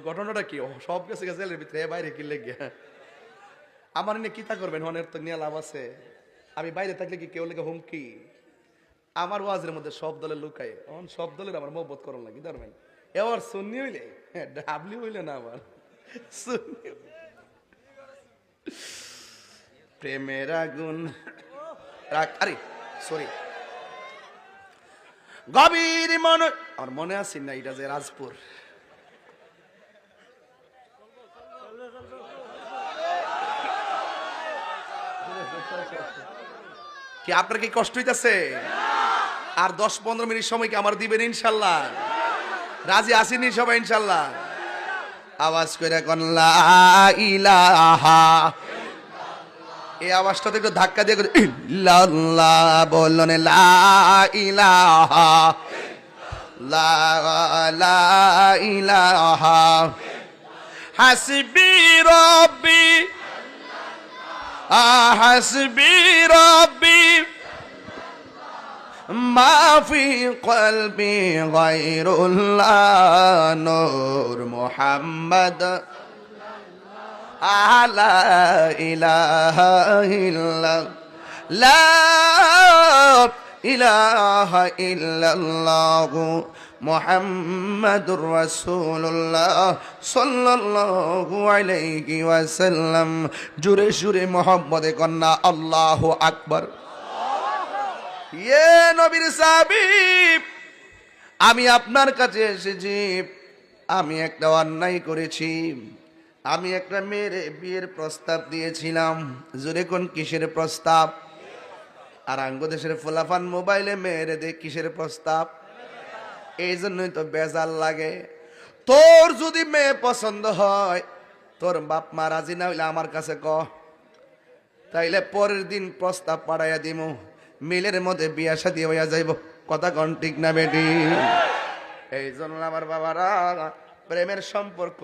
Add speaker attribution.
Speaker 1: ঘটনাটা কি? সব গেছে জেলের ভিতরে, বাইরে কি লেগে? আমার নিয়ে কিতা করবেন? হনের তো নিয়ে লাভ আছে। আমি বাইরে থাকলে কি কেউ লেগে হুমকি? আমার ওয়াজের মধ্যে সব দলের লুকায়, সব দলের আমার মহব্বত করুন না, কি ধরবেন? এবার সুন্নি হইলে, ডাবলি হইলে না আমার সুন্নি। প্রেমের আগুন আরে সরি, গভীর মনে, আমার মনে আছে না, এটা যে রাজপুর। কি আপনার কি কষ্ট হইতেছে? আর 10-15 মিনিট সময় কি আমার দিবেন ইনশাল্লাহ? রাজি আসেনি সবাই ইনশাল্লাহ? আওয়াজ করে কোন লা ইলাহা, এই আওয়াজটাতে একটু ধাক্কা দিয়ে ইল্লাল্লাহ বলুন, লা ইলাহা, লা ইলাহা, হাসবি রব্বি, হাসবি রব্বি, মা ফি কলবি গায়রুল্লাহ, নূর মুহাম্মদ, লা ইলাহা ইল্লাল্লাহ, লা ইলাহা ইল্লাল্লাহ, মুহাম্মাদুর রাসূলুল্লাহ সাল্লাল্লাহু আলাইহি ওয়াসাল্লাম। জোরে জোরে মুহাম্মদে কন্না আল্লাহু আকবার। ইয়ে নবীর সাহাবী, আমি আপনার কাছে এসেছি, আমি একটা অন্যায় করেছি। আমি একটা মেয়ের বিয়ের প্রস্তাব দিয়েছিলাম। জোরে কোন কিসের প্রস্তাব? আর আঙ্গদেশের ফুলাফান মোবাইলে মেয়েরে দেখ কিসের প্রস্তাব? এই জন্যই তো বেজাল লাগে। তোর যদি মেয়ে পছন্দ হয়, তোর বাপ মা রাজি না হইলে আমার কাছে ক, তাইলে পরের দিন প্রস্তাব পাঠাইয়া দিব, মিলের মধ্যে বিয়া শাদী হইয়া যাইব। কথা কন ঠিক না বেটি? এই জন্য আমার বাবারা, প্রেমের সম্পর্ক